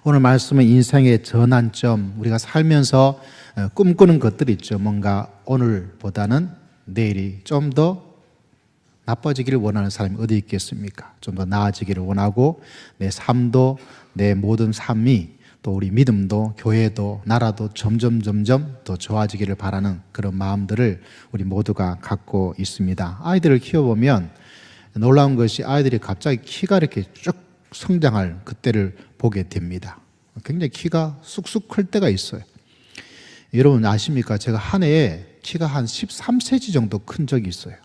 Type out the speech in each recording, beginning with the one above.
오늘 말씀은 인생의 전환점, 우리가 살면서 꿈꾸는 것들이 있죠. 뭔가 오늘보다는 내일이 좀 더 나빠지기를 원하는 사람이 어디 있겠습니까? 좀 더 나아지기를 원하고 내 삶도, 내 모든 삶이, 또 우리 믿음도, 교회도, 나라도 점점 더 좋아지기를 바라는 그런 마음들을 우리 모두가 갖고 있습니다. 아이들을 키워보면 놀라운 것이 아이들이 갑자기 키가 이렇게 쭉 성장할 그때를 보게 됩니다. 굉장히 키가 쑥쑥 클 때가 있어요. 여러분 아십니까? 제가 한 해에 키가 한 13cm 정도 큰 적이 있어요.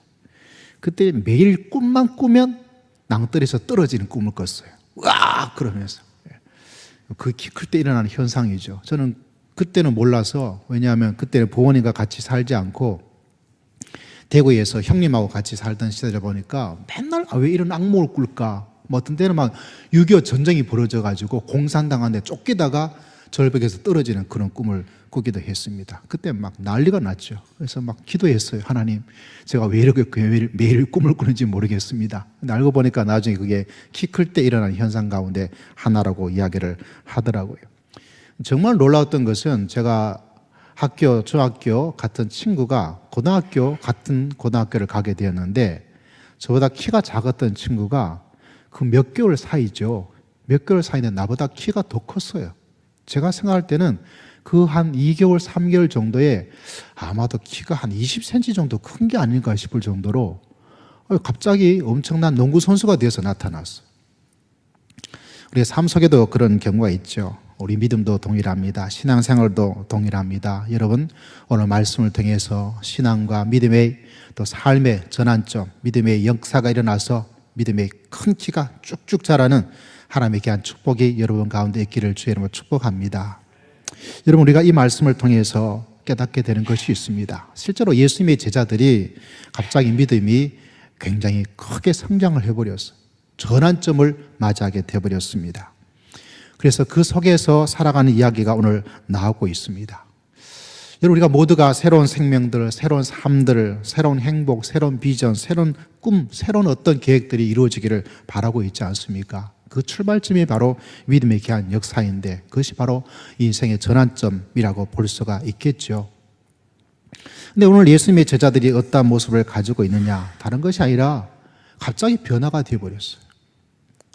그때 매일 꿈만 꾸면 낭떠러지에서 떨어지는 꿈을 꿨어요. 으악! 그러면서. 그 키 클 때 일어나는 현상이죠. 저는 그때는 몰라서, 왜냐하면 그때는 부모님과 같이 살지 않고 대구에서 형님하고 같이 살던 시대를 보니까 맨날 왜 이런 악몽을 꿀까? 뭐 어떤 때는 막 6.25 전쟁이 벌어져가지고 공산당한 데 쫓기다가 절벽에서 떨어지는 그런 꿈을 꾸기도 했습니다. 그때 막 난리가 났죠. 그래서 막 기도했어요. 하나님, 제가 왜 이렇게 매일 꿈을 꾸는지 모르겠습니다. 근데 알고 보니까 나중에 그게 키 클 때 일어나는 현상 가운데 하나라고 이야기를 하더라고요. 정말 놀라웠던 것은 제가 중학교 같은 친구가 같은 고등학교를 가게 되었는데 저보다 키가 작았던 친구가 그 몇 개월 사이죠. 몇 개월 사이인데 나보다 키가 더 컸어요. 제가 생각할 때는 그 한 2개월, 3개월 정도에 아마도 키가 한 20cm 정도 큰 게 아닐까 싶을 정도로 갑자기 엄청난 농구 선수가 되어서 나타났어요. 우리 삶 속에도 그런 경우가 있죠. 우리 믿음도 동일합니다. 신앙생활도 동일합니다. 여러분, 오늘 말씀을 통해서 신앙과 믿음의 또 삶의 전환점, 믿음의 역사가 일어나서 믿음의 큰 키가 쭉쭉 자라는 하나님의 귀한 축복이 여러분 가운데 있기를 주의 이름으로 축복합니다. 여러분, 우리가 이 말씀을 통해서 깨닫게 되는 것이 있습니다. 실제로 예수님의 제자들이 갑자기 믿음이 굉장히 크게 성장을 해버렸어요. 전환점을 맞이하게 되어버렸습니다. 그래서 그 속에서 살아가는 이야기가 오늘 나오고 있습니다. 여러분, 우리가 모두가 새로운 생명들, 새로운 삶들을, 새로운 행복, 새로운 비전, 새로운 꿈, 새로운 어떤 계획들이 이루어지기를 바라고 있지 않습니까? 그 출발점이 바로 믿음의 귀한 역사인데 그것이 바로 인생의 전환점이라고 볼 수가 있겠죠. 근데 오늘 예수님의 제자들이 어떠한 모습을 가지고 있느냐? 다른 것이 아니라 갑자기 변화가 되어버렸어요.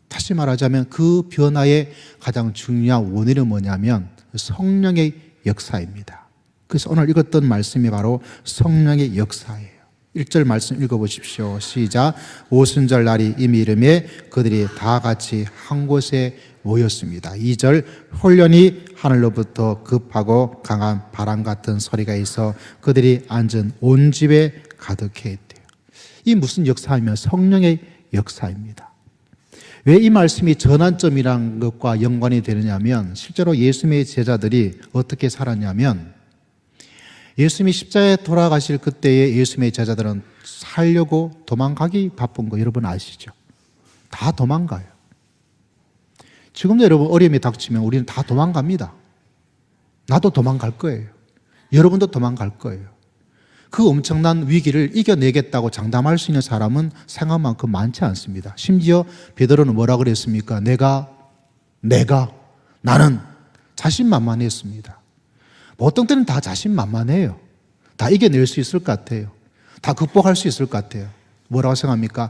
다시 말하자면 그 변화의 가장 중요한 원인은 뭐냐면 성령의 역사입니다. 그래서 오늘 읽었던 말씀이 바로 성령의 역사예요. 1절 말씀 읽어보십시오. 시작. 오순절 날이 이미 이르매 그들이 다 같이 한 곳에 모였습니다. 2절. 홀련히 하늘로부터 급하고 강한 바람 같은 소리가 있어 그들이 앉은 온 집에 가득해 있대요. 이 무슨 역사이며 성령의 역사입니다. 왜 이 말씀이 전환점이란 것과 연관이 되느냐면 실제로 예수님의 제자들이 어떻게 살았냐면 예수님이 십자가에 돌아가실 그때에 예수님의 제자들은 살려고 도망가기 바쁜 거 여러분 아시죠? 다 도망가요. 지금도 여러분 어려움이 닥치면 우리는 다 도망갑니다. 나도 도망갈 거예요. 여러분도 도망갈 거예요. 그 엄청난 위기를 이겨내겠다고 장담할 수 있는 사람은 생각만큼 많지 않습니다. 심지어 베드로는 뭐라 그랬습니까? 나는 자신만만했습니다. 보통 때는 다 자신만만해요. 다 이겨낼 수 있을 것 같아요. 다 극복할 수 있을 것 같아요. 뭐라고 생각합니까?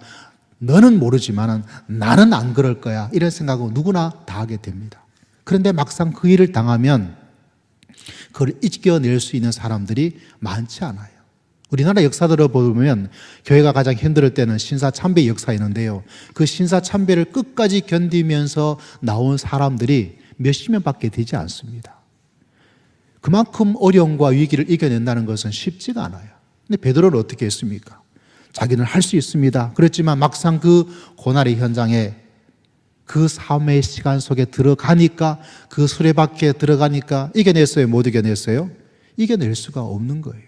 너는 모르지만 나는 안 그럴 거야. 이런 생각은 누구나 다 하게 됩니다. 그런데 막상 그 일을 당하면 그걸 이겨낼 수 있는 사람들이 많지 않아요. 우리나라 역사들을 보면 교회가 가장 힘들 때는 신사참배 역사였는데요. 그 신사참배를 끝까지 견디면서 나온 사람들이 몇십 명밖에 되지 않습니다. 그만큼 어려움과 위기를 이겨낸다는 것은 쉽지가 않아요. 근데 베드로는 어떻게 했습니까? 자기는 할 수 있습니다. 그렇지만 막상 그 고난의 현장에 그 삶의 시간 속에 들어가니까 그 수레바퀴에 들어가니까 이겨냈어요? 못 이겨냈어요? 이겨낼 수가 없는 거예요.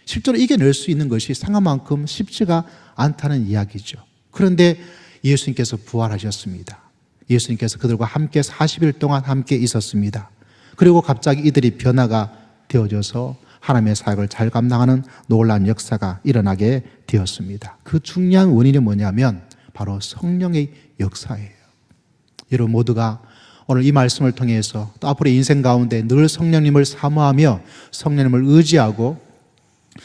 실제로 이겨낼 수 있는 것이 상황만큼 쉽지가 않다는 이야기죠. 그런데 예수님께서 부활하셨습니다. 예수님께서 그들과 함께 40일 동안 함께 있었습니다. 그리고 갑자기 이들이 변화가 되어져서 하나님의 사역을 잘 감당하는 놀라운 역사가 일어나게 되었습니다. 그 중요한 원인이 뭐냐면 바로 성령의 역사예요. 여러분 모두가 오늘 이 말씀을 통해서 또 앞으로 인생 가운데 늘 성령님을 사모하며 성령님을 의지하고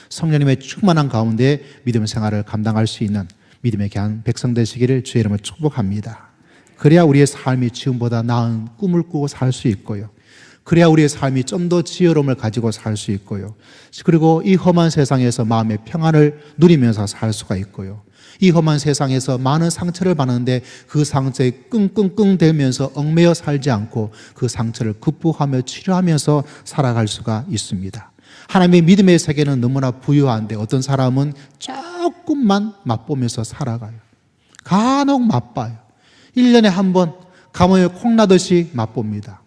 성령님의 충만한 가운데 믿음 생활을 감당할 수 있는 믿음의 귀한 백성 되시기를 주의 이름으로 축복합니다. 그래야 우리의 삶이 지금보다 나은 꿈을 꾸고 살 수 있고요. 그래야 우리의 삶이 좀 더 지혜로움을 가지고 살 수 있고요. 그리고 이 험한 세상에서 마음의 평안을 누리면서 살 수가 있고요. 이 험한 세상에서 많은 상처를 받는데 그 상처에 끙끙끙 대면서 얽매여 살지 않고 그 상처를 극복하며 치료하면서 살아갈 수가 있습니다. 하나님의 믿음의 세계는 너무나 부유한데 어떤 사람은 조금만 맛보면서 살아가요. 간혹 맛봐요. 1년에 한 번 감옥에 콩나듯이 맛봅니다.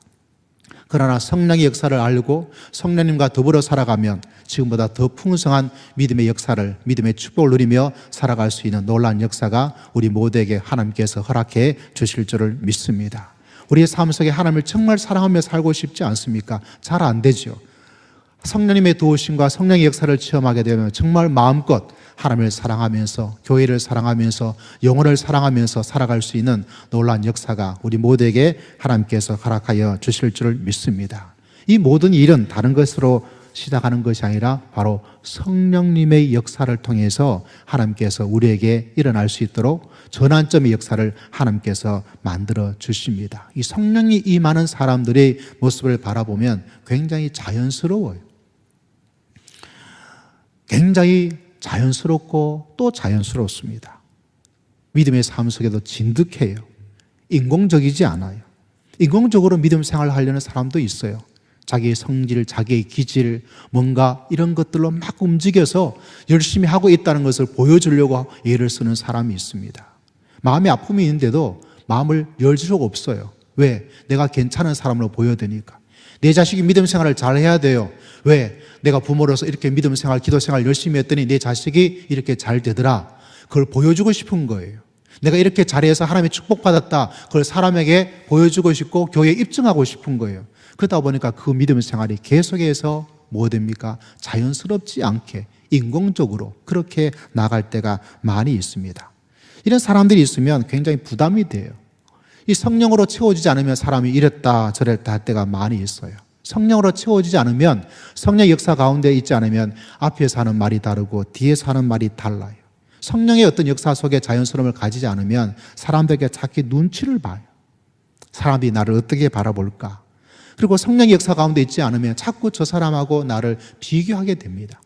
그러나 성령의 역사를 알고 성령님과 더불어 살아가면 지금보다 더 풍성한 믿음의 역사를, 믿음의 축복을 누리며 살아갈 수 있는 놀라운 역사가 우리 모두에게 하나님께서 허락해 주실 줄을 믿습니다. 우리의 삶 속에 하나님을 정말 사랑하며 살고 싶지 않습니까? 잘 안 되죠. 성령님의 도우심과 성령의 역사를 체험하게 되면 정말 마음껏 하나님을 사랑하면서 교회를 사랑하면서 영혼을 사랑하면서 살아갈 수 있는 놀라운 역사가 우리 모두에게 하나님께서 허락하여 주실 줄을 믿습니다. 이 모든 일은 다른 것으로 시작하는 것이 아니라 바로 성령님의 역사를 통해서 하나님께서 우리에게 일어날 수 있도록 전환점의 역사를 하나님께서 만들어 주십니다. 이 성령이 임하는 사람들의 모습을 바라보면 굉장히 자연스러워요. 굉장히 자연스럽고 또 자연스럽습니다. 믿음의 삶 속에도 진득해요. 인공적이지 않아요. 인공적으로 믿음 생활을 하려는 사람도 있어요. 자기의 성질, 자기의 기질, 뭔가 이런 것들로 막 움직여서 열심히 하고 있다는 것을 보여주려고 애를 쓰는 사람이 있습니다. 마음에 아픔이 있는데도 마음을 열 수가 없어요. 왜? 내가 괜찮은 사람으로 보여야 되니까. 내 자식이 믿음 생활을 잘 해야 돼요. 왜? 내가 부모로서 이렇게 믿음 생활, 기도 생활 열심히 했더니 내 자식이 이렇게 잘 되더라. 그걸 보여주고 싶은 거예요. 내가 이렇게 잘해서 하나님의 축복받았다. 그걸 사람에게 보여주고 싶고 교회에 입증하고 싶은 거예요. 그러다 보니까 그 믿음 생활이 계속해서 뭐 됩니까? 자연스럽지 않게 인공적으로 그렇게 나갈 때가 많이 있습니다. 이런 사람들이 있으면 굉장히 부담이 돼요. 이 성령으로 채워지지 않으면 사람이 이랬다 저랬다 할 때가 많이 있어요. 성령으로 채워지지 않으면, 성령의 역사 가운데 있지 않으면 앞에서 하는 말이 다르고 뒤에서 하는 말이 달라요. 성령의 어떤 역사 속에 자연스러움을 가지지 않으면 사람들에게 자기 눈치를 봐요. 사람들이 나를 어떻게 바라볼까? 그리고 성령의 역사 가운데 있지 않으면 자꾸 저 사람하고 나를 비교하게 됩니다.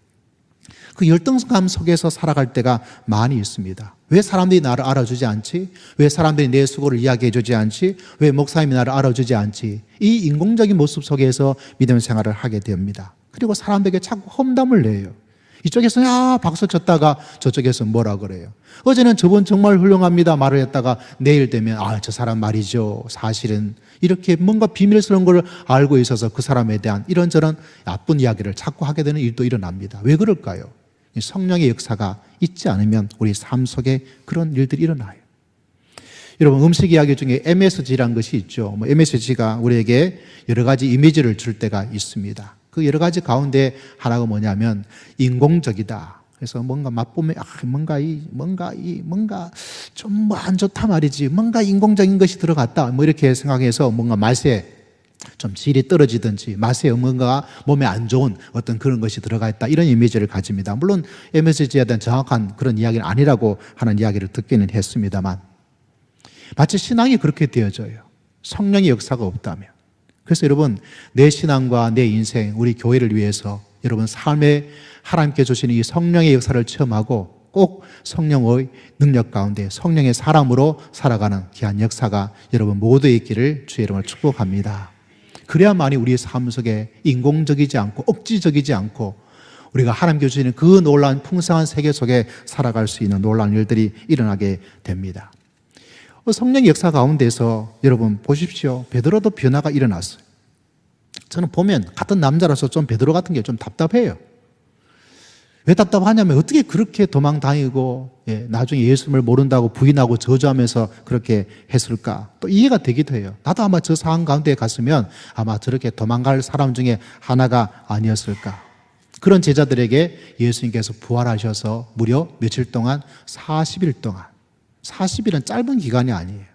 그 열등감 속에서 살아갈 때가 많이 있습니다. 왜 사람들이 나를 알아주지 않지? 왜 사람들이 내 수고를 이야기해 주지 않지? 왜 목사님이 나를 알아주지 않지? 이 인공적인 모습 속에서 믿음 생활을 하게 됩니다. 그리고 사람들에게 자꾸 험담을 내요. 이쪽에서 야 박수 쳤다가 저쪽에서 뭐라 그래요. 어제는 저분 정말 훌륭합니다 말을 했다가 내일 되면 저 사람 말이죠. 사실은 이렇게 뭔가 비밀스러운 걸 알고 있어서 그 사람에 대한 이런저런 나쁜 이야기를 자꾸 하게 되는 일도 일어납니다. 왜 그럴까요? 성령의 역사가 있지 않으면 우리 삶 속에 그런 일들이 일어나요. 여러분, 음식 이야기 중에 MSG라는 것이 있죠. MSG가 우리에게 여러 가지 이미지를 줄 때가 있습니다. 그 여러 가지 가운데 하나가 뭐냐면 인공적이다. 그래서 뭔가 맛보면 뭔가 좀 뭐 안 좋다 말이지. 뭔가 인공적인 것이 들어갔다. 이렇게 생각해서 뭔가 맛에 좀 질이 떨어지든지 맛에 뭔가 몸에 안 좋은 어떤 그런 것이 들어가 있다. 이런 이미지를 가집니다. 물론 MSG에 대한 정확한 그런 이야기는 아니라고 하는 이야기를 듣기는 했습니다만 마치 신앙이 그렇게 되어져요. 성령의 역사가 없다면. 그래서 여러분, 내 신앙과 내 인생, 우리 교회를 위해서 여러분 삶에 하나님께 주시는 이 성령의 역사를 체험하고 꼭 성령의 능력 가운데 성령의 사람으로 살아가는 귀한 역사가 여러분 모두에 있기를 주의 이름으로 축복합니다. 그래야만이 우리의 삶 속에 인공적이지 않고 억지적이지 않고 우리가 하나님께 주시는 그 놀라운 풍성한 세계 속에 살아갈 수 있는 놀라운 일들이 일어나게 됩니다. 성령의 역사 가운데서 여러분 보십시오. 베드로도 변화가 일어났어요. 저는 보면 같은 남자라서 좀 베드로 같은 게 좀 답답해요. 왜 답답하냐면 어떻게 그렇게 도망다니고 나중에 예수님을 모른다고 부인하고 저주하면서 그렇게 했을까? 또 이해가 되기도 해요. 나도 아마 저 상황 가운데 갔으면 아마 저렇게 도망갈 사람 중에 하나가 아니었을까? 그런 제자들에게 예수님께서 부활하셔서 무려 며칠 동안 40일 동안 40일은 짧은 기간이 아니에요.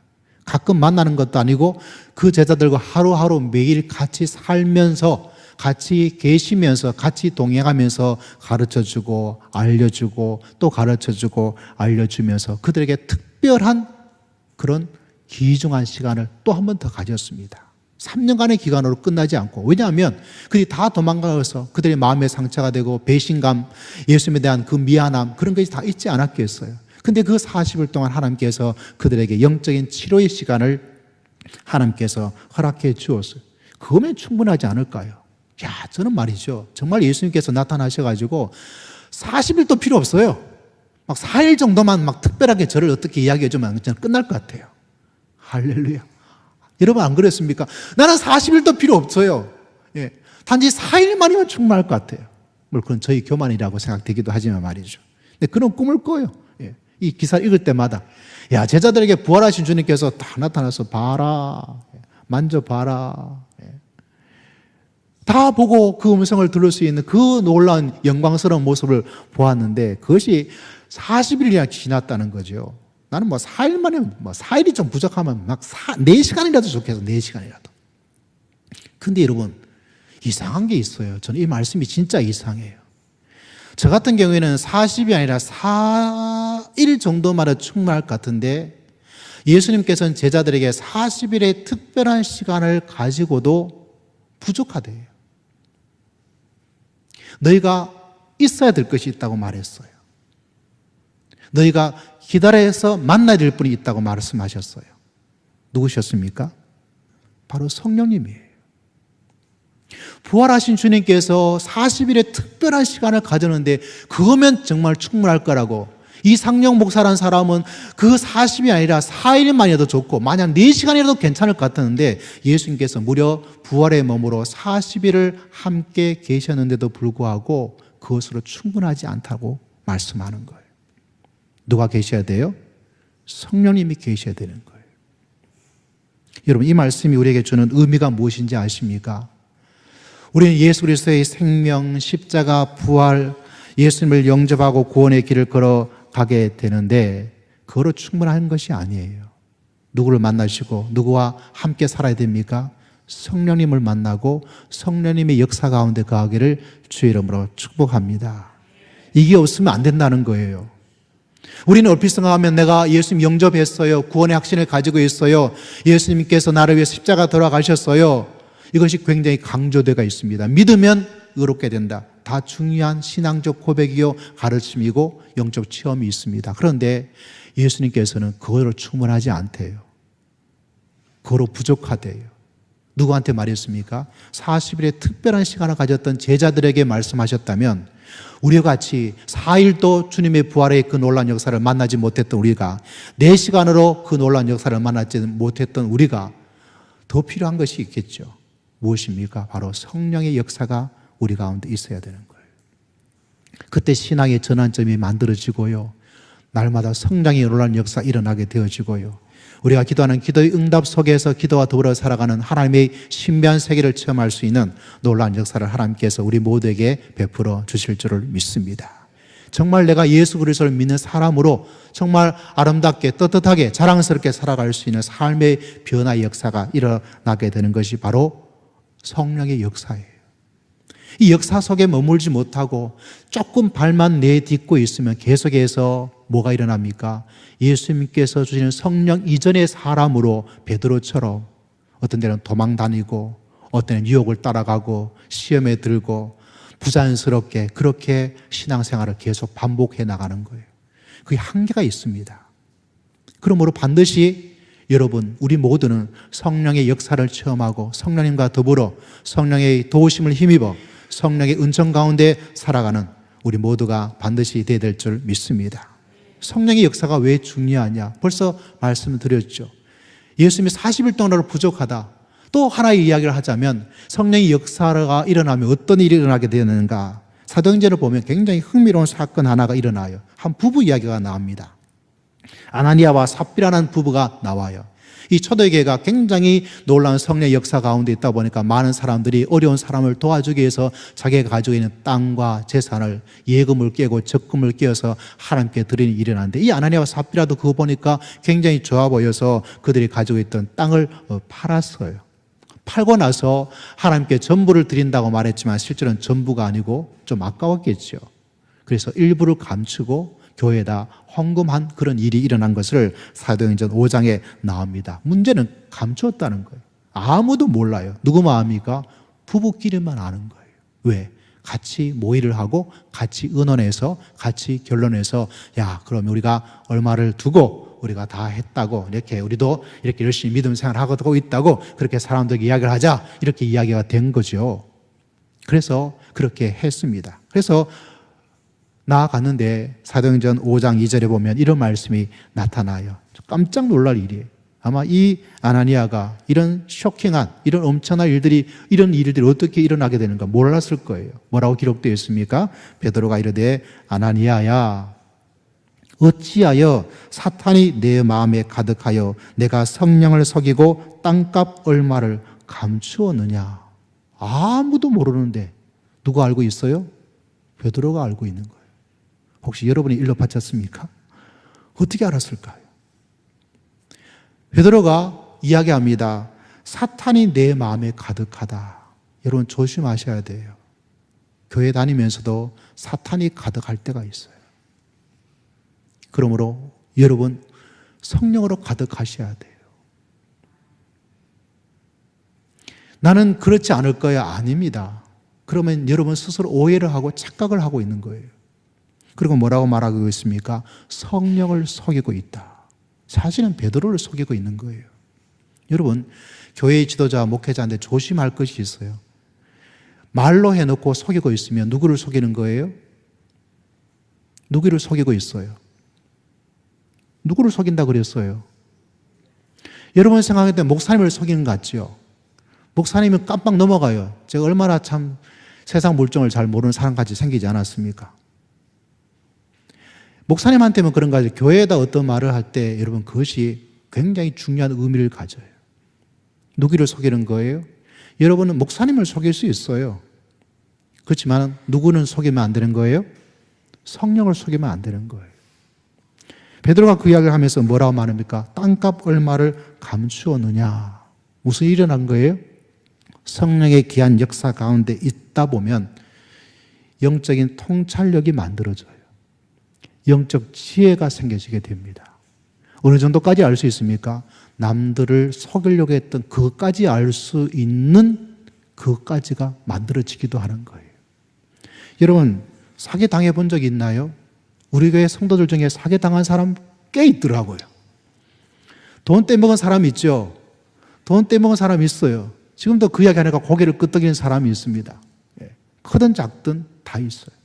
가끔 만나는 것도 아니고 그 제자들과 하루하루 매일 같이 살면서 같이 계시면서 같이 동행하면서 가르쳐주고 알려주고 또 가르쳐주고 알려주면서 그들에게 특별한 그런 귀중한 시간을 또 한 번 더 가졌습니다. 3년간의 기간으로 끝나지 않고, 왜냐하면 그들이 다 도망가서 그들의 마음에 상처가 되고 배신감, 예수님에 대한 그 미안함, 그런 것이 다 있지 않았겠어요. 근데 그 40일 동안 하나님께서 그들에게 영적인 치료의 시간을 하나님께서 허락해 주었어요. 그거면 충분하지 않을까요? 야, 저는 말이죠, 정말 예수님께서 나타나셔가지고 40일도 필요 없어요. 막 4일 정도만 막 특별하게 저를 어떻게 이야기해주면 저는 끝날 것 같아요. 할렐루야. 여러분 안 그랬습니까? 나는 40일도 필요 없어요. 예. 단지 4일만이면 충분할 것 같아요. 물론 그건 저희 교만이라고 생각되기도 하지만 말이죠. 근데 그런 꿈을 꿔요. 예. 이 기사를 읽을 때마다, 야, 제자들에게 부활하신 주님께서 다 나타나서 봐라, 만져봐라, 다 보고 그 음성을 들을 수 있는 그 놀라운 영광스러운 모습을 보았는데 그것이 40일이나 지났다는 거죠. 나는 뭐 4일만에, 뭐 4일이 좀 부족하면 막 4시간이라도 좋겠어, 4시간이라도. 근데 여러분, 이상한 게 있어요. 저는 이 말씀이 진짜 이상해요. 저 같은 경우에는 40이 아니라 4일 정도만 해도 충분할 것 같은데 예수님께서는 제자들에게 40일의 특별한 시간을 가지고도 부족하대요. 너희가 있어야 될 것이 있다고 말했어요. 너희가 기다려서 만나야 될 분이 있다고 말씀하셨어요. 누구셨습니까? 바로 성령님이에요. 부활하신 주님께서 40일의 특별한 시간을 가졌는데 그거면 정말 충분할 거라고, 이 상령 목사라는 사람은 그 40이 아니라 4일만이라도 좋고 만약 4시간이라도 괜찮을 것 같았는데 예수님께서 무려 부활의 몸으로 40일을 함께 계셨는데도 불구하고 그것으로 충분하지 않다고 말씀하는 거예요. 누가 계셔야 돼요? 성령님이 계셔야 되는 거예요. 여러분, 이 말씀이 우리에게 주는 의미가 무엇인지 아십니까? 우리는 예수 그리스도의 생명, 십자가, 부활, 예수님을 영접하고 구원의 길을 걸어가게 되는데 그거로 충분한 것이 아니에요. 누구를 만나시고 누구와 함께 살아야 됩니까? 성령님을 만나고 성령님의 역사 가운데 거하기를 주의 이름으로 축복합니다. 이게 없으면 안 된다는 거예요. 우리는 얼핏 생각하면 내가 예수님 영접했어요, 구원의 확신을 가지고 있어요, 예수님께서 나를 위해 십자가 돌아가셨어요, 이것이 굉장히 강조되어 있습니다. 믿으면 의롭게 된다. 다 중요한 신앙적 고백이요 가르침이고 영적 체험이 있습니다. 그런데 예수님께서는 그거로 충분하지 않대요. 그거로 부족하대요. 누구한테 말했습니까? 40일의 특별한 시간을 가졌던 제자들에게 말씀하셨다면 우리와 같이 4일도 주님의 부활의 그 놀라운 역사를 만나지 못했던 우리가, 4시간으로 그 놀라운 역사를 만나지 못했던 우리가 더 필요한 것이 있겠죠. 무엇입니까? 바로 성령의 역사가 우리 가운데 있어야 되는 거예요. 그때 신앙의 전환점이 만들어지고요, 날마다 성장의 놀라운 역사가 일어나게 되어지고요, 우리가 기도하는 기도의 응답 속에서 기도와 더불어 살아가는 하나님의 신비한 세계를 체험할 수 있는 놀라운 역사를 하나님께서 우리 모두에게 베풀어 주실 줄을 믿습니다. 정말 내가 예수 그리스도를 믿는 사람으로 정말 아름답게 떳떳하게 자랑스럽게 살아갈 수 있는 삶의 변화의 역사가 일어나게 되는 것이 바로 성령의 역사예요. 이 역사 속에 머물지 못하고 조금 발만 내딛고 있으면 계속해서 뭐가 일어납니까? 예수님께서 주시는 성령 이전의 사람으로 베드로처럼 어떤 때는 도망 다니고 어떤 때는 유혹을 따라가고 시험에 들고 부자연스럽게 그렇게 신앙생활을 계속 반복해 나가는 거예요. 그게 한계가 있습니다. 그러므로 반드시 여러분, 우리 모두는 성령의 역사를 체험하고 성령님과 더불어 성령의 도우심을 힘입어 성령의 은총 가운데 살아가는 우리 모두가 반드시 되어야 될 줄 믿습니다. 성령의 역사가 왜 중요하냐? 벌써 말씀드렸죠. 예수님이 40일 동안으로 부족하다. 또 하나의 이야기를 하자면 성령의 역사가 일어나면 어떤 일이 일어나게 되는가? 사도행전을 보면 굉장히 흥미로운 사건 하나가 일어나요. 한 부부 이야기가 나옵니다. 아나니아와 삽비라는 부부가 나와요. 이 초대교회가 굉장히 놀라운 성령의 역사 가운데 있다 보니까 많은 사람들이 어려운 사람을 도와주기 위해서 자기가 가지고 있는 땅과 재산을 예금을 깨고 적금을 깨어서 하나님께 드리는 일이 일어났는데, 이 아나니아와 삽비라도 그거 보니까 굉장히 좋아 보여서 그들이 가지고 있던 땅을 팔았어요. 팔고 나서 하나님께 전부를 드린다고 말했지만 실제로는 전부가 아니고 좀 아까웠겠죠. 그래서 일부를 감추고 교회에다 헌금한 그런 일이 일어난 것을 사도행전 5장에 나옵니다. 문제는 감추었다는 거예요. 아무도 몰라요. 누구 마음이니까? 부부끼리만 아는 거예요. 왜? 같이 모의를 하고 같이 의논해서 같이 결론해서, 야, 그럼 우리가 얼마를 두고 우리가 다 했다고, 이렇게 우리도 이렇게 열심히 믿음 생활하고 있다고 그렇게 사람들에게 이야기를 하자, 이렇게 이야기가 된 거죠. 그래서 그렇게 했습니다. 그래서 나아갔는데 사도행전 5장 2절에 보면 이런 말씀이 나타나요. 깜짝 놀랄 일이에요. 아마 이 아나니아가 이런 쇼킹한, 이런 엄청난 일들이, 이런 일들이 어떻게 일어나게 되는가 몰랐을 거예요. 뭐라고 기록되어 있습니까? 베드로가 이르되 아나니아야, 어찌하여 사탄이 내 마음에 가득하여 내가 성령을 속이고 땅값 얼마를 감추었느냐. 아무도 모르는데 누가 알고 있어요? 베드로가 알고 있는 거예요. 혹시 여러분이 일러 바쳤습니까? 어떻게 알았을까요? 베드로가 이야기합니다. 사탄이 내 마음에 가득하다. 여러분 조심하셔야 돼요. 교회 다니면서도 사탄이 가득할 때가 있어요. 그러므로 여러분 성령으로 가득하셔야 돼요. 나는 그렇지 않을 거야. 아닙니다. 그러면 여러분 스스로 오해를 하고 착각을 하고 있는 거예요. 그리고 뭐라고 말하고 있습니까? 성령을 속이고 있다. 사실은 베드로를 속이고 있는 거예요. 여러분, 교회의 지도자와 목회자인데 조심할 것이 있어요. 말로 해놓고 속이고 있으면 누구를 속이는 거예요? 누구를 속이고 있어요? 누구를 속인다 그랬어요? 여러분 생각할 때 목사님을 속이는 것 같죠? 목사님은 깜빡 넘어가요. 제가 얼마나 참 세상 물정을 잘 모르는 사람같이 생기지 않았습니까? 목사님한테는 그런 거 같아요. 교회에다 어떤 말을 할 때 여러분 그것이 굉장히 중요한 의미를 가져요. 누구를 속이는 거예요? 여러분은 목사님을 속일 수 있어요. 그렇지만 누구는 속이면 안 되는 거예요? 성령을 속이면 안 되는 거예요. 베드로가 그 이야기를 하면서 뭐라고 말합니까? 땅값 얼마를 감추었느냐. 무슨 일이 일어난 거예요? 성령의 귀한 역사 가운데 있다 보면 영적인 통찰력이 만들어져요. 영적 지혜가 생겨지게 됩니다. 어느 정도까지 알 수 있습니까? 남들을 속이려고 했던 그것까지 알 수 있는 그것까지가 만들어지기도 하는 거예요. 여러분 사기 당해 본 적 있나요? 우리 교회 성도들 중에 사기 당한 사람 꽤 있더라고요. 돈 떼먹은 사람 있죠? 돈 떼먹은 사람 있어요. 지금도 그 이야기 하니까 고개를 끄덕이는 사람이 있습니다. 크든 작든 다 있어요.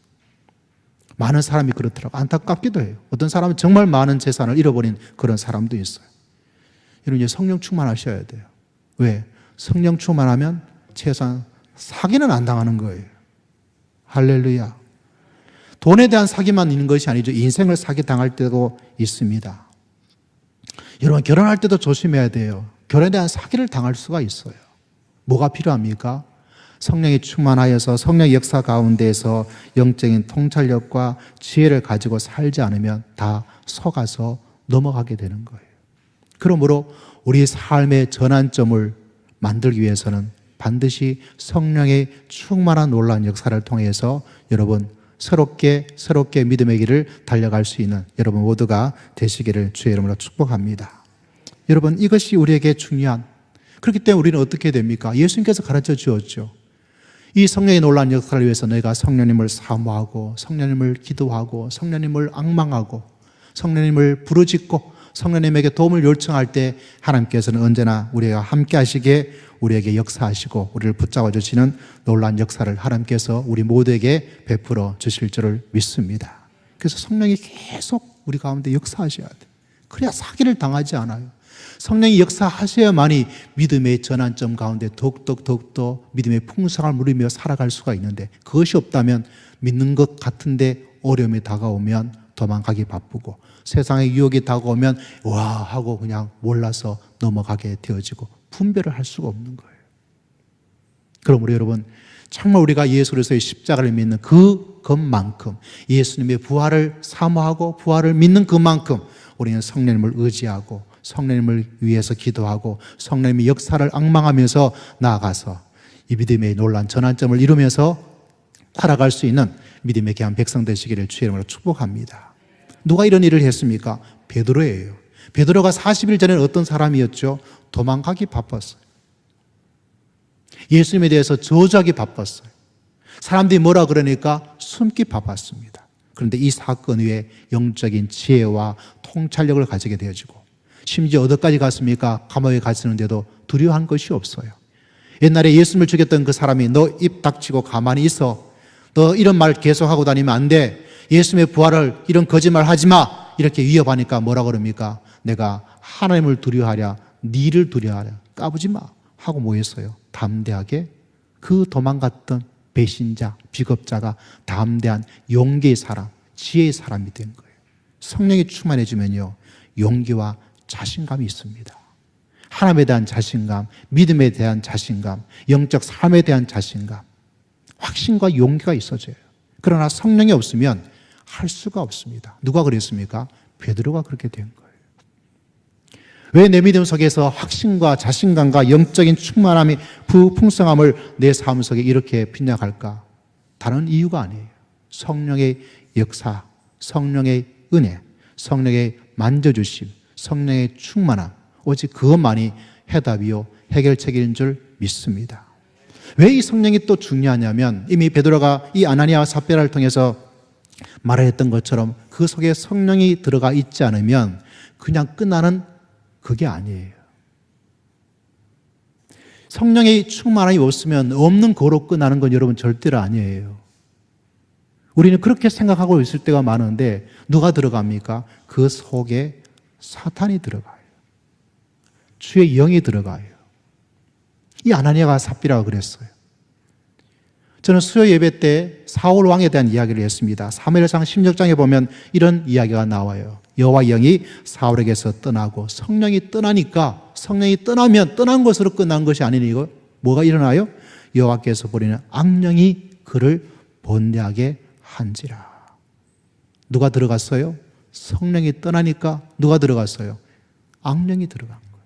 많은 사람이 그렇더라고요. 안타깝기도 해요. 어떤 사람은 정말 많은 재산을 잃어버린 그런 사람도 있어요. 여러분 이제 성령 충만하셔야 돼요. 왜? 성령 충만하면 최소한 사기는 안 당하는 거예요. 할렐루야. 돈에 대한 사기만 있는 것이 아니죠. 인생을 사기당할 때도 있습니다. 여러분 결혼할 때도 조심해야 돼요. 결혼에 대한 사기를 당할 수가 있어요. 뭐가 필요합니까? 성령이 충만하여서 성령의 역사 가운데에서 영적인 통찰력과 지혜를 가지고 살지 않으면 다 속아서 넘어가게 되는 거예요. 그러므로 우리 삶의 전환점을 만들기 위해서는 반드시 성령의 충만한 놀라운 역사를 통해서 여러분 새롭게 믿음의 길을 달려갈 수 있는 여러분 모두가 되시기를 주의 이름으로 축복합니다. 여러분 이것이 우리에게 중요한, 그렇기 때문에 우리는 어떻게 됩니까? 예수님께서 가르쳐 주었죠. 이 성령의 놀라운 역사를 위해서 내가 성령님을 사모하고 성령님을 기도하고 성령님을 앙망하고 성령님을 부르짖고 성령님에게 도움을 요청할 때 하나님께서는 언제나 우리가 함께 하시기에 우리에게 역사하시고 우리를 붙잡아 주시는 놀라운 역사를 하나님께서 우리 모두에게 베풀어 주실 줄을 믿습니다. 그래서 성령이 계속 우리 가운데 역사하셔야 돼요. 그래야 사기를 당하지 않아요. 성령이 역사하셔야만이 믿음의 전환점 가운데 더욱더 믿음의 풍성함을 누리며 살아갈 수가 있는데, 그것이 없다면 믿는 것 같은데 어려움이 다가오면 도망가기 바쁘고 세상의 유혹이 다가오면 와 하고 그냥 몰라서 넘어가게 되어지고 분별을 할 수가 없는 거예요. 그럼 우리 여러분 정말 우리가 예수 그리스도의 십자가를 믿는 그것만큼 예수님의 부활을 사모하고 부활을 믿는 그만큼 우리는 성령님을 의지하고 성령님을 위해서 기도하고 성령님의 역사를 앙망하면서 나아가서 이 믿음의 놀라운 전환점을 이루면서 살아갈 수 있는 믿음의 귀한 백성 되시기를 주의 이름으로 축복합니다. 누가 이런 일을 했습니까? 베드로예요. 베드로가 40일 전에는 어떤 사람이었죠? 도망가기 바빴어요. 예수님에 대해서 저주하기 바빴어요. 사람들이 뭐라 그러니까 숨기 바빴습니다. 그런데 이 사건 후에 영적인 지혜와 통찰력을 가지게 되어지고 심지어 어디까지 갔습니까? 감옥에 갔었는데도 두려워한 것이 없어요. 옛날에 예수님을 죽였던 그 사람이 너 입 닥치고 가만히 있어. 너 이런 말 계속하고 다니면 안 돼. 예수님의 부활을 이런 거짓말 하지 마. 이렇게 위협하니까 뭐라 그럽니까? 내가 하나님을 두려워하랴 니를 두려워하랴 까부지 마 하고 뭐 했어요? 담대하게 그 도망갔던 배신자, 비겁자가 담대한 용기의 사람, 지혜의 사람이 된 거예요. 성령이 충만해지면요 용기와 자신감이 있습니다. 하나님에 대한 자신감, 믿음에 대한 자신감, 영적 삶에 대한 자신감, 확신과 용기가 있어져요. 그러나 성령이 없으면 할 수가 없습니다. 누가 그랬습니까? 베드로가 그렇게 된 거예요. 왜 내 믿음 속에서 확신과 자신감과 영적인 충만함이 부풍성함을 내 삶 속에 이렇게 빗나갈까? 다른 이유가 아니에요. 성령의 역사, 성령의 은혜, 성령의 만져주심, 성령의 충만함, 오직 그것만이 해답이요 해결책인 줄 믿습니다. 왜 이 성령이 또 중요하냐면 이미 베드로가 이 아나니아와 삽비라를 통해서 말했던 것처럼 그 속에 성령이 들어가 있지 않으면 그냥 끝나는 그게 아니에요. 성령의 충만함이 없으면 없는 거로 끝나는 건 여러분 절대로 아니에요. 우리는 그렇게 생각하고 있을 때가 많은데 누가 들어갑니까? 그 속에 사탄이 들어가요. 주의 영이 들어가요. 이 아나니아가 삽비라고 그랬어요. 저는 수요 예배 때 사울 왕에 대한 이야기를 했습니다. 사무엘상 16장에 보면 이런 이야기가 나와요. 여호와 영이 사울에게서 떠나고 성령이 떠나니까 성령이 떠나면 떠난 것으로 끝난 것이 아니니 이거 뭐가 일어나요? 여호와께서 보내는 악령이 그를 번뇌하게 한지라. 누가 들어갔어요? 성령이 떠나니까 누가 들어갔어요? 악령이 들어간 거예요.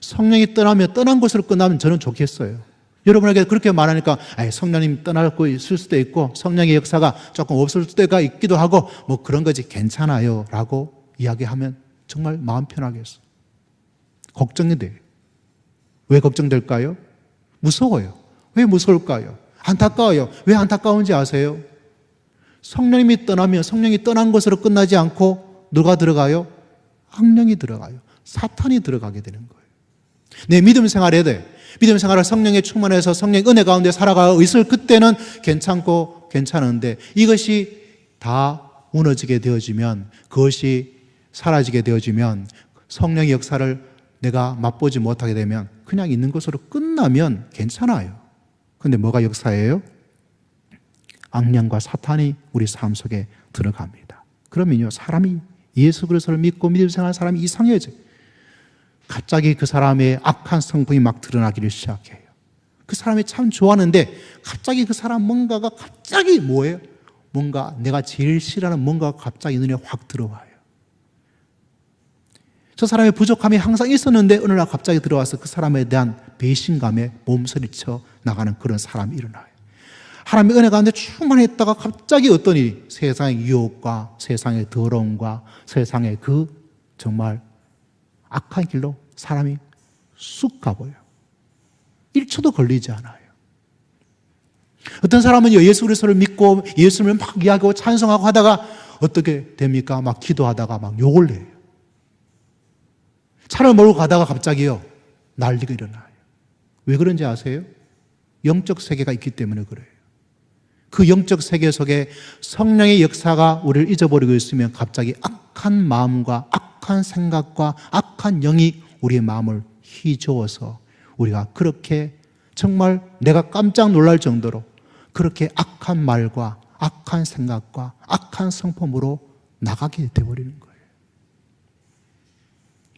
성령이 떠나면 떠난 것으로 끝나면 저는 좋겠어요. 여러분에게 그렇게 말하니까 성령님 떠나고 있을 수도 있고 성령의 역사가 조금 없을 때가 있기도 하고 뭐 그런 거지 괜찮아요 라고 이야기하면 정말 마음 편하겠어요. 걱정이 돼요. 왜 걱정될까요? 무서워요. 왜 무서울까요? 안타까워요. 왜 안타까운지 아세요? 성령님이 떠나면 성령이 떠난 것으로 끝나지 않고 누가 들어가요? 악령이 들어가요. 사탄이 들어가게 되는 거예요. 내 믿음 생활해야 돼. 믿음 생활을 성령에 충만해서 성령의 은혜 가운데 살아가고 있을 그때는 괜찮고 괜찮은데 이것이 다 무너지게 되어지면 그것이 사라지게 되어지면 성령의 역사를 내가 맛보지 못하게 되면 그냥 있는 것으로 끝나면 괜찮아요. 그런데 뭐가 역사예요? 악령과 사탄이 우리 삶 속에 들어갑니다. 그러면요 사람이 예수 그리스도를 믿고 믿음 생활하는 사람이 이상해져요. 갑자기 그 사람의 악한 성품이 막 드러나기를 시작해요. 그 사람이 참 좋아하는데 갑자기 그 사람 뭔가가 갑자기 뭐예요? 뭔가 내가 제일 싫어하는 뭔가가 갑자기 눈에 확 들어와요. 저 사람의 부족함이 항상 있었는데 어느 날 갑자기 들어와서 그 사람에 대한 배신감에 몸서리쳐 나가는 그런 사람이 일어나요. 하나님의 은혜 가운데 충만했다가 갑자기 어떤 일이 세상의 유혹과 세상의 더러움과 세상의 그 정말 악한 길로 사람이 쑥 가버려요. 1초도 걸리지 않아요. 어떤 사람은 예수 그리스도를 믿고 예수님을 막 이야기하고 찬송하고 하다가 어떻게 됩니까? 막 기도하다가 막 욕을 해요. 차를 몰고 가다가 갑자기요 난리가 일어나요. 왜 그런지 아세요? 영적 세계가 있기 때문에 그래요. 그 영적 세계 속에 성령의 역사가 우리를 잊어버리고 있으면 갑자기 악한 마음과 악한 생각과 악한 영이 우리의 마음을 휘저어서 우리가 그렇게 정말 내가 깜짝 놀랄 정도로 그렇게 악한 말과 악한 생각과 악한 성품으로 나가게 되어버리는 거예요.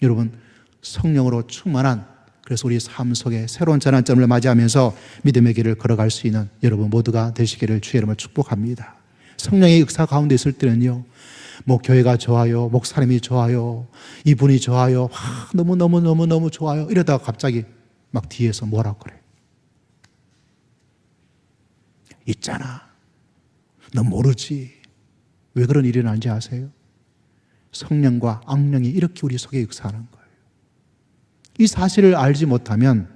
여러분, 성령으로 충만한, 그래서 우리 삶 속에 새로운 전환점을 맞이하면서 믿음의 길을 걸어갈 수 있는 여러분 모두가 되시기를 주의 이름으로 축복합니다. 성령의 역사 가운데 있을 때는요, 뭐 교회가 좋아요, 목사님이 좋아요, 이분이 좋아요, 너무 좋아요, 이러다가 갑자기 막 뒤에서 뭐라 그래. 있잖아, 너 모르지. 왜 그런 일이 일어나는지 아세요? 성령과 악령이 이렇게 우리 속에 역사하는 거예요. 이 사실을 알지 못하면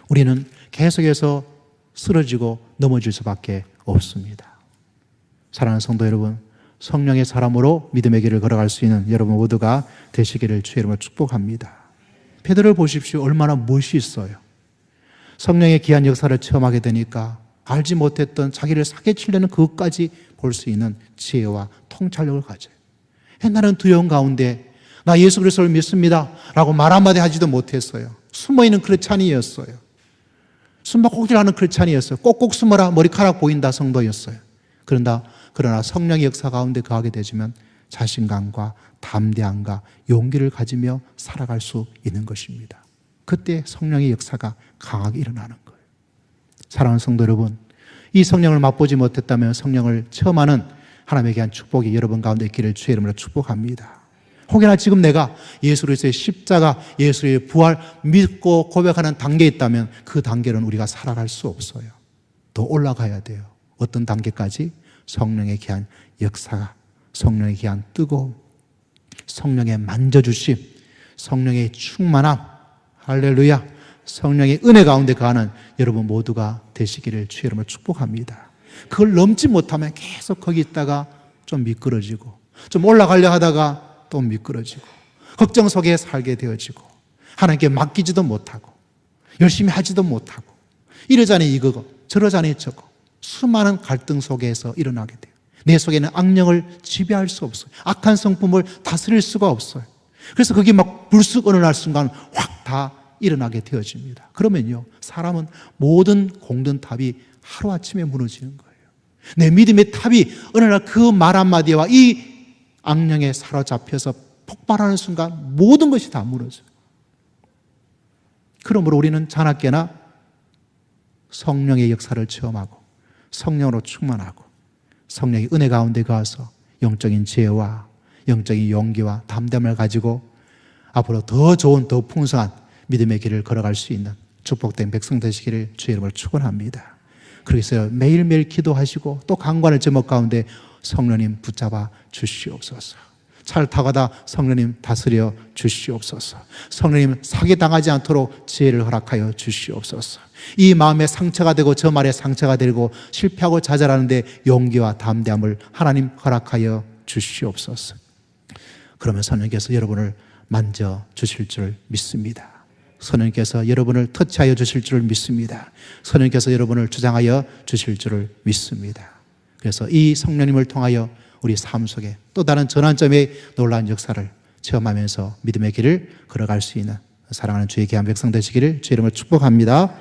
우리는 계속해서 쓰러지고 넘어질 수밖에 없습니다. 사랑하는 성도 여러분, 성령의 사람으로 믿음의 길을 걸어갈 수 있는 여러분 모두가 되시기를 주의 이름으로 축복합니다. 베드로를 보십시오. 얼마나 멋있어요. 성령의 귀한 역사를 체험하게 되니까 알지 못했던 자기를 사기치려는 그것까지 볼 수 있는 지혜와 통찰력을 가져요. 나는 두려움 가운데 나 예수 그리스도를 믿습니다 라고 말 한마디 하지도 못했어요. 숨어있는 크리스찬이었어요. 숨바꼭질하는 크리스찬이었어요. 꼭꼭 숨어라, 머리카락 보인다 성도였어요. 그러나 성령의 역사 가운데 거하게 되지만 자신감과 담대함과 용기를 가지며 살아갈 수 있는 것입니다. 그때 성령의 역사가 강하게 일어나는 거예요. 사랑하는 성도 여러분, 이 성령을 맛보지 못했다면 성령을 체험하는 하나님의 귀한 축복이 여러분 가운데 있기를 주의 이름으로 축복합니다. 혹여나 지금 내가 예수 그리스도의 십자가, 예수의 부활 믿고 고백하는 단계에 있다면 그 단계는 우리가 살아갈 수 없어요. 더 올라가야 돼요. 어떤 단계까지? 성령의 귀한 역사가, 성령의 귀한 뜨거움, 성령의 만져주심, 성령의 충만함, 할렐루야, 성령의 은혜 가운데 거하는 여러분 모두가 되시기를 주의 이름으로 축복합니다. 그걸 넘지 못하면 계속 거기 있다가 좀 미끄러지고, 좀 올라가려 하다가 또 미끄러지고, 걱정 속에 살게 되어지고, 하나님께 맡기지도 못하고, 열심히 하지도 못하고, 이러자니 이거고 저러자니 저거, 수많은 갈등 속에서 일어나게 돼요. 내 속에는 악령을 지배할 수 없어요. 악한 성품을 다스릴 수가 없어요. 그래서 그게 막 불쑥 어느 날 순간 확 다 일어나게 되어집니다. 그러면요, 사람은 모든 공든탑이 하루아침에 무너지는 거예요. 내 믿음의 탑이 어느 날 그 말 한마디와 이 악령에 사로잡혀서 폭발하는 순간 모든 것이 다 무너져요. 그러므로 우리는 자나깨나 성령의 역사를 체험하고 성령으로 충만하고 성령의 은혜 가운데 가서 영적인 지혜와 영적인 용기와 담대함을 가지고 앞으로 더 좋은, 더 풍성한 믿음의 길을 걸어갈 수 있는 축복된 백성 되시기를 주의 이름으로 축원합니다. 그래서 매일매일 기도하시고 또 강관의 제목 가운데 성령님 붙잡아 주시옵소서. 차를 타가다 성령님 다스려 주시옵소서. 성령님 사기당하지 않도록 지혜를 허락하여 주시옵소서. 이 마음에 상처가 되고 저 말에 상처가 되고 실패하고 좌절하는데 용기와 담대함을 하나님 허락하여 주시옵소서. 그러면 성령께서 여러분을 만져주실 줄 믿습니다. 성령께서 여러분을 터치하여 주실 줄 믿습니다. 성령께서 여러분을 주장하여 주실 줄을 믿습니다. 그래서 이 성령님을 통하여 우리 삶 속에 또 다른 전환점의 놀라운 역사를 체험하면서 믿음의 길을 걸어갈 수 있는 사랑하는 주의 귀한 백성 되시기를 주의 이름으로 축복합니다.